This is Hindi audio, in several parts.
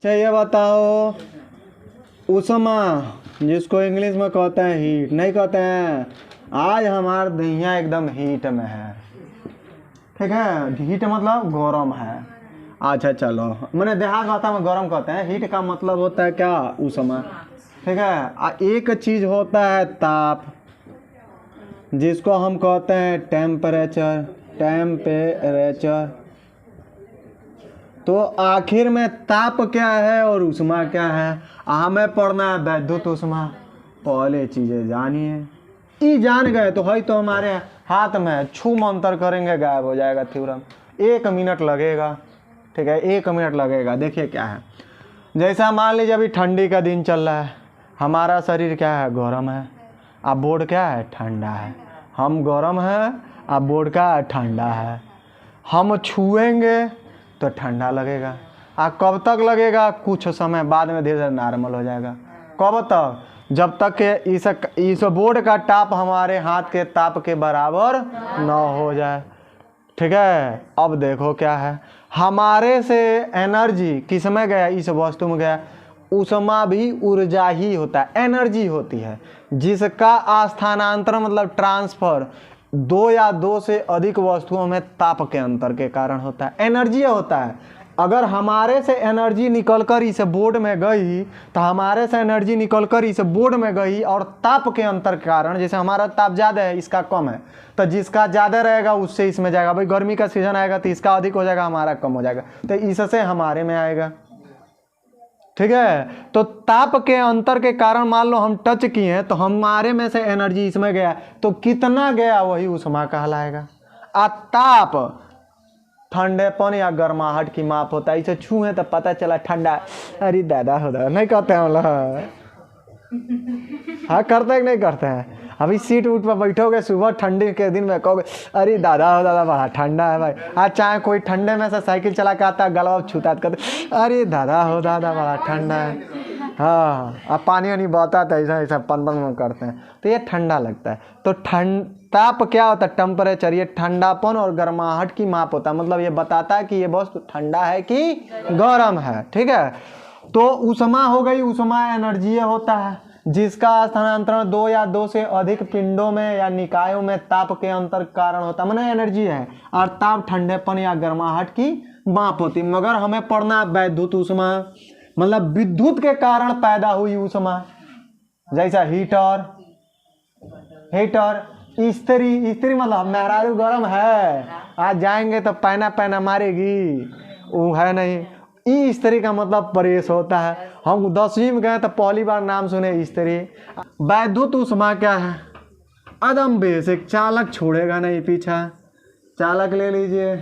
अच्छा ये बताओ, उष्मा जिसको इंग्लिश में कहते हैं हीट, नहीं कहते हैं। आज हमारा दुनिया एकदम हीट में है, ठीक है। हीट मतलब गरम है। अच्छा चलो, मैंने देहात भाषा में गरम कहते हैं, हीट का मतलब होता है क्या, उष्मा, ठीक है। एक चीज़ होता है ताप, जिसको हम कहते हैं टेम्परेचर। तो आखिर में ताप क्या है और उष्मा क्या है, हमें पढ़ना है वैद्युत उष्मा। पहले चीज़ें जानिए, ये जान गए तो है तो हमारे हाथ में छू मंतर करेंगे गायब हो जाएगा थ्योरम। 1 मिनट लगेगा, ठीक है, 1 मिनट लगेगा। देखिए क्या है, जैसा मान लीजिए अभी ठंडी का दिन चल रहा है, हमारा शरीर क्या है, गर्म है, अब बोर्ड क्या है, ठंडा है। हम गर्म है, अब बोर्ड का ठंडा है। हम छुएंगे तो ठंडा लगेगा। कब तक लगेगा, कुछ समय बाद में धीरे धीरे नॉर्मल हो जाएगा। कब तक, जब तक कि इस बोर्ड का ताप हमारे हाथ के ताप के बराबर न हो जाए, ठीक है। अब देखो क्या है, हमारे से एनर्जी किस में गया, इस वस्तु में गया। उष्मा भी ऊर्जा ही होता है, एनर्जी होती है, जिसका स्थानांतरण मतलब ट्रांसफर 2 या 2 से अधिक वस्तुओं में ताप के अंतर के कारण होता है, एनर्जी होता है। अगर हमारे से एनर्जी निकलकर इस बोर्ड में गई तो हमारे से एनर्जी निकलकर इस बोर्ड में गई, और ताप के अंतर के कारण, जैसे हमारा ताप ज़्यादा है इसका कम है, तो जिसका ज़्यादा रहेगा उससे इसमें जाएगा। भाई गर्मी का सीजन आएगा तो इसका अधिक हो जाएगा, हमारा कम हो जाएगा, तो इससे हमारे में आएगा, ठीक है। तो ताप के अंतर के कारण मान लो हम टच किए हैं तो हमारे में से एनर्जी इसमें गया, तो कितना गया वही उष्मा कहलाएगा। ताप ठंडेपन या गर्माहट की माप होता है। इसे छूए तो पता चला ठंडा, अरे दादा होता नहीं कहते हैं मतलब, हाँ करते हैं कि नहीं करते हैं। अभी सीट उठ पर बैठोगे सुबह ठंडी के दिन में, कहोगे अरे दादा हो दादा बड़ा ठंडा है भाई। आज चाहे कोई ठंडे में से साइकिल चला के आता है, गला छूता है, कहते अरे दादा हो दादा बड़ा ठंडा है। हाँ, अब पानी वानी बहता है ऐसा ऐसा पन करते हैं, तो ये ठंडा लगता है। तो ताप क्या होता है, टेम्परेचर, ये ठंडापन और गर्माहट की माप होता है। मतलब ये बताता है कि ये वस्तु ठंडा है कि गर्म है, ठीक है। तो उष्मा हो गई, उष्मा एनर्जी होता है, जिसका स्थानांतरण 2 या 2 से अधिक पिंडों में या निकायों में ताप के अंतर कारण होता है, माने एनर्जी है। और ताप ठंडेपन या गर्माहट की माप होती। मगर हमें पढ़ना वैद्युत उष्मा, मतलब विद्युत के कारण पैदा हुई उष्मा, जैसा हीटर, इस्त्री मतलब मेहरारू गर्म है, आज जाएंगे तो पैना मारेगी, वो है नहीं। इस्त्री का मतलब प्रेस होता है। हम 10वीं में गए तो पहली बार नाम सुने इस्त्री। वैद्युत उष्मा क्या है, एकदम बेसिक, चालक छोड़ेगा नहीं पीछा। चालक ले लीजिए,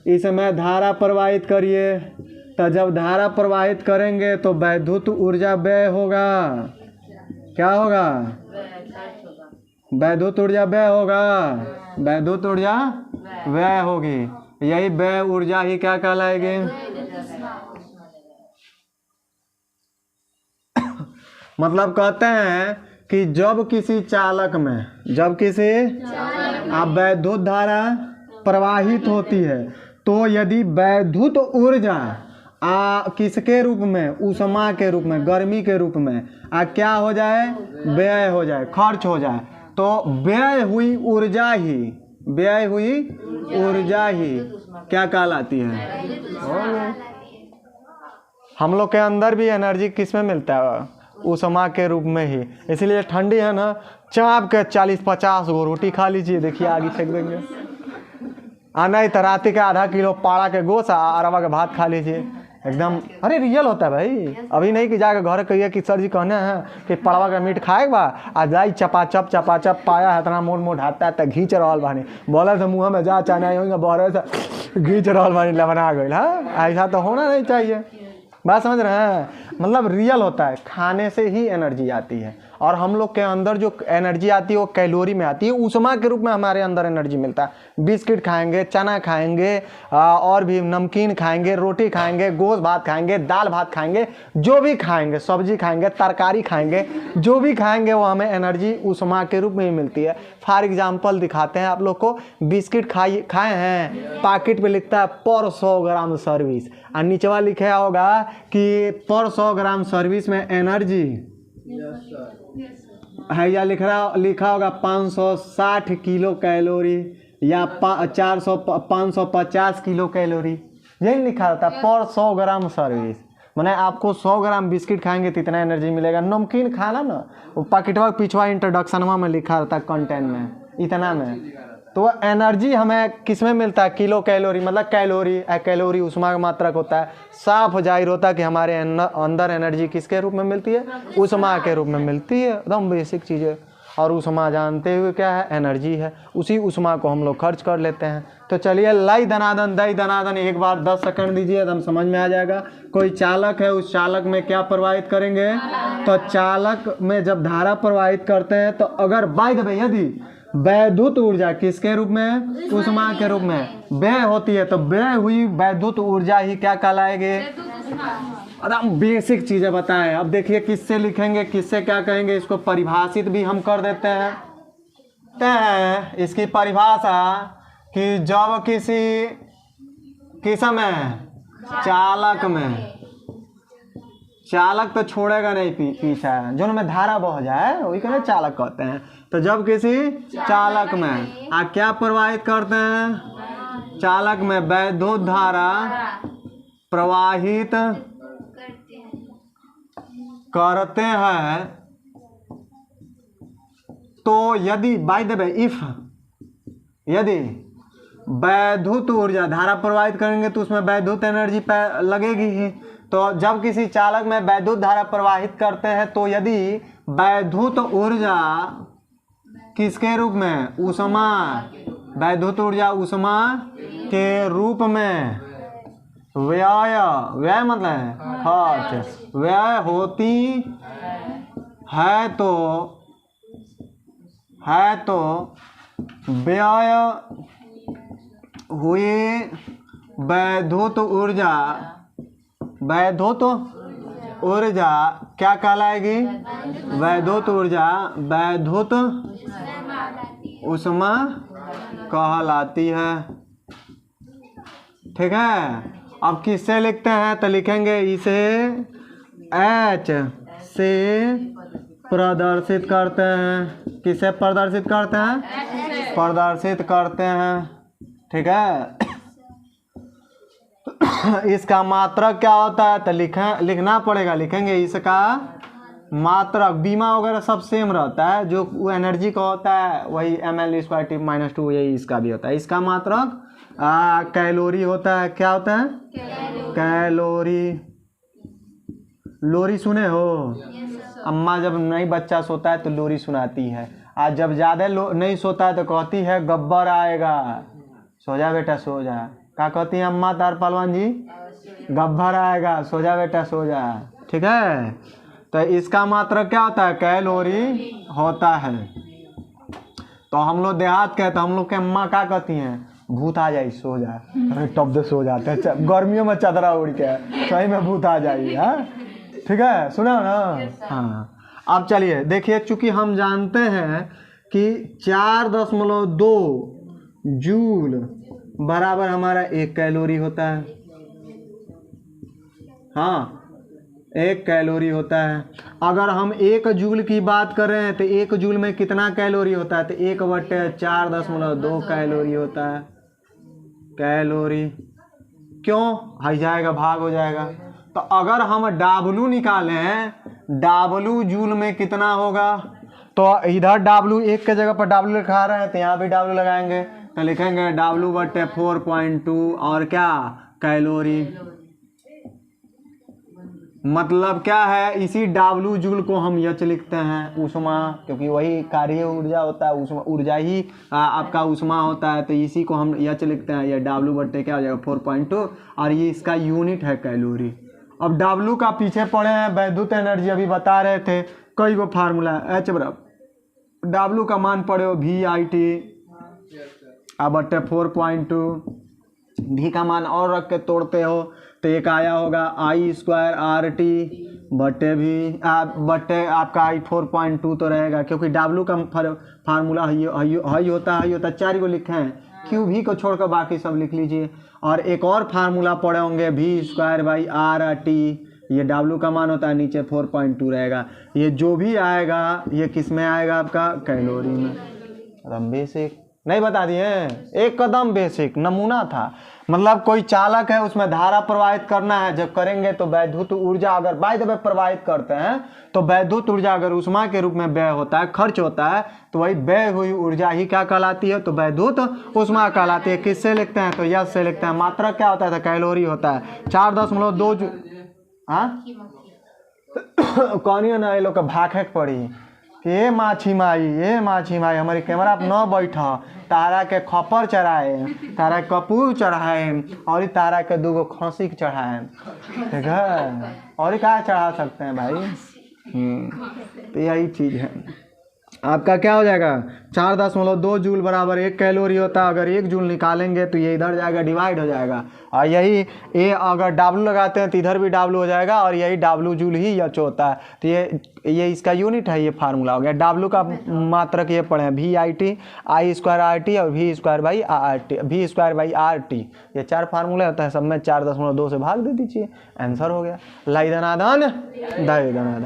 इसमें धारा प्रवाहित करिए, तो जब धारा प्रवाहित करेंगे तो वैद्युत ऊर्जा व्यय होगा। क्या होगा, वैद्युत ऊर्जा व्यय होगा, वैद्युत ऊर्जा व्यय होगी। यही व्यय ऊर्जा ही क्या कहलाएगी, मतलब कहते हैं कि जब किसी चालक में, अब वैद्युत धारा प्रवाहित होती है, तो यदि वैद्युत ऊर्जा किसके रूप में, उष्मा के रूप में, गर्मी के रूप में क्या हो जाए, व्यय हो जाए, खर्च हो जाए, तो व्यय हुई ऊर्जा ही क्या कहलाती है। हम लोग के अंदर भी एनर्जी किस में मिलता है, उष्मा के रूप में ही। इसलिए ठंडी है ना, चाप के 40-50 गो रोटी खा लीजिए, देखिए आगे फेंक देंगे। नहीं तो रात के आधा किलो पाड़ा के गोश्त अरवा के भात खा लीजिए, एकदम अरे रियल होता है भाई। अभी नहीं कि जाकर घर कहिए कि सर जी कहने हैं कि पड़वा का मीट खाएगा, आ जाई चपाचप पाया है, इतना मोट हाथा है तो घींच रहल बानी, बोले तो मुँह में जा चाहे होंगे, बहरे से घींच रहल बानी लबना गई। हाँ, ऐसा तो होना नहीं चाहिए। बात समझ रहे हैं, मतलब रियल होता है, खाने से ही एनर्जी आती है। और हम लोग के अंदर जो एनर्जी आती है वो कैलोरी में आती है, ऊष्मा के रूप में हमारे अंदर एनर्जी मिलता है। बिस्किट खाएंगे, चना खाएंगे, और भी नमकीन खाएंगे, रोटी खाएंगे, गोश्त भात खाएंगे, दाल भात खाएंगे, जो भी खाएंगे, सब्जी खाएंगे, तरकारी खाएंगे, जो भी खाएंगे वो हमें एनर्जी ऊष्मा के रूप में ही मिलती है। फॉर एग्जाम्पल दिखाते हैं आप लोग को, बिस्किट खाए हैं, पैकेट पे लिखता है पर 100 ग्राम सर्विस, और नीचवा लिखा होगा कि पर 100 ग्राम सर्विस में एनर्जी है, या लिखा होगा 560 किलो कैलोरी या 550 किलो कैलोरी, यही लिखा होता है पर 100 ग्राम सर्विस। मैंने आपको 100 ग्राम बिस्किट खाएंगे तो इतना एनर्जी मिलेगा। नमकीन खाना ना, वो पैकेटवा पिछवा इंट्रोडक्शनवा में लिखा रहता है, कंटेंट में इतना में, तो एनर्जी हमें किस में मिलता है, किलो कैलोरी, मतलब कैलोरी, कैलोरी ऊष्मा का मात्रक होता है। साफ जाहिर होता है कि हमारे अंदर एनर्जी किसके रूप में मिलती है, ऊष्मा के रूप में मिलती है। एकदम बेसिक चीज़ है, और ऊष्मा जानते हुए क्या है, एनर्जी है, उसी ऊष्मा को हम लोग खर्च कर लेते हैं। तो चलिए, लाई धनादन दई धनादन एक बार 10 सेकंड दीजिए, हम समझ में आ जाएगा। कोई चालक है, उस चालक में क्या प्रवाहित करेंगे, तो चालक में जब धारा प्रवाहित करते हैं तो अगर बाय द वे यदि वैद्युत ऊर्जा किसके रूप में, ऊष्मा के रूप में व्यय होती है, तो व्यय हुई वैद्युत ऊर्जा ही क्या कहलाएगी, एकदम बेसिक चीज़ें बताएं। अब देखिए किससे लिखेंगे, किससे क्या कहेंगे, इसको परिभाषित भी हम कर देते हैं। इसकी परिभाषा कि जब किस में, चालक में, चालक तो छोड़ेगा नहीं पीछा, जो में धारा बह जाए वही कहते चालक कहते हैं। तो जब किसी चालक में क्या प्रवाहित करते हैं, चालक में वैद्युत धारा प्रवाहित करते हैं, तो यदि बाय द वे इफ, यदि वैद्युत ऊर्जा, धारा प्रवाहित करेंगे तो उसमें वैद्युत एनर्जी लगेगी ही। तो जब किसी चालक में वैद्युत धारा प्रवाहित करते हैं, तो यदि वैद्युत ऊर्जा किसके रूप में, ऊष्मा, वैद्युत ऊर्जा ऊष्मा के रूप में व्यय मतलब खर्च, व्यय होती है, तो व्यय हुए वैद्युत ऊर्जा क्या कहलाएगी, वैद्युत ऊर्जा वैद्युत ऊष्मा कहलाती है। ठीक है, अब किससे लिखते हैं, तो लिखेंगे इसे H से प्रदर्शित करते हैं। किसे प्रदर्शित करते हैं, प्रदर्शित करते हैं। ठीक है, इसका मात्रक क्या होता है, तो लिखना पड़ेगा, लिखेंगे इसका मात्रक, बीमा वगैरह सब सेम रहता है, जो एनर्जी का होता है वही mL²T-2, यही इसका भी होता है। इसका मात्रक कैलोरी होता है। क्या होता है, कैलोरी। लोरी सुने हो, अम्मा जब नई बच्चा सोता है तो लोरी सुनाती है, आज जब ज़्यादा नहीं सोता है तो कहती है गब्बर आएगा, सो जा बेटा सो जा। क्या कहती है अम्मा तार पहलवान जी, गब्बर आएगा, सो जा बेटा सो जा। ठीक है, तो इसका मात्रक क्या होता है, कैलोरी होता है। तो हम लोग देहात के, तो हम लोग के अम्मा क्या कहती हैं, भूत आ जाए सो जा, अरे तब से सो जाते हैं, गर्मियों में चादरा उड़ के, सही में भूत आ जाइए। हाँ ठीक है, सुना ना। हाँ, अब चलिए देखिए, चूंकि हम जानते हैं कि 4.2 जूल बराबर हमारा 1 कैलोरी होता है। हाँ, 1 कैलोरी होता है। अगर हम 1 जूल की बात कर रहे हैं तो 1 जूल में कितना कैलोरी होता है, तो 1/4.2 कैलोरी होता है। कैलोरी क्यों आ जाएगा, भाग हो जाएगा। तो अगर हम W निकालें, W जूल में कितना होगा, तो इधर W 1 के जगह पर W लिखा रहे हैं तो यहाँ भी W लगाएंगे, तो लिखेंगे W/4.2 और क्या, कैलोरी। मतलब क्या है, इसी W जूल को हम यच लिखते हैं ऊष्मा, क्योंकि वही कार्य ऊर्जा होता है, ऊष्मा ऊर्जा ही आपका ऊष्मा होता है, तो इसी को हम यच लिखते हैं। ये W/ क्या हो जाएगा 4.2, और ये इसका यूनिट है कैलोरी। अब W का पीछे पड़े हैं, वैद्युत एनर्जी अभी बता रहे थे, कई गो फार्मूला एच बराबर डब्लू का मान पड़े हो VIT अब बट्टे 4.2 भी का मान और रख के तोड़ते हो तो एक आया होगा I² RT बट्टे भी बट्टे आपका I 4.2 तो रहेगा क्योंकि डब्लू का फार्मूला हई होता 4 को लिखे हैं क्यू भी को छोड़कर बाकी सब लिख लीजिए। और एक और फार्मूला पड़े होंगे V²/RT ये डब्लू का मान होता है नीचे 4.2 रहेगा। ये जो भी आएगा ये किस में आएगा आपका कैलोरी में। एकदम बेसिक नहीं बता दिए, एक कदम बेसिक नमूना था। मतलब कोई चालक है उसमें धारा प्रवाहित करना है, जब करेंगे तो वैद्युत ऊर्जा अगर बाय द वे प्रवाहित करते हैं तो वैद्युत ऊर्जा अगर उष्मा के रूप में व्यय होता है खर्च होता है तो वही व्यय हुई ऊर्जा ही क्या कहलाती है, तो वैद्युत उष्मा कहलाती है। किससे लिखते हैं तो यस से लिखते हैं। मात्रा क्या होता है तो कैलोरी होता है। 4.2 हाँ कौन ना ये लोग का भाखक पड़ी ये माछी माई हमारे कैमरा पर न बैठा तारा के खपर चढ़ाए तारा के कपूर चढ़ाए और तारा के 2 खसी चढ़ाए, ठीक है और क्या चढ़ा सकते हैं भाई। तो यही चीज़ है। आपका क्या हो जाएगा 4.2 जूल बराबर 1 कैलोरी होता है। अगर 1 जूल निकालेंगे तो ये इधर जाएगा डिवाइड हो जाएगा और यही ये अगर डब्लू लगाते हैं तो इधर भी डब्लू हो जाएगा और यही डब्लू जूल ही यच होता है। तो ये इसका यूनिट है, ये फार्मूला हो गया। डब्लू का मात्रक ये पढ़े हैं VIT I² RT और V²/RT ये 4 फार्मूला होता है। सब में 4.2 से भाग दे दीजिए, आंसर हो गया। लाई दनादन दाई दनादन।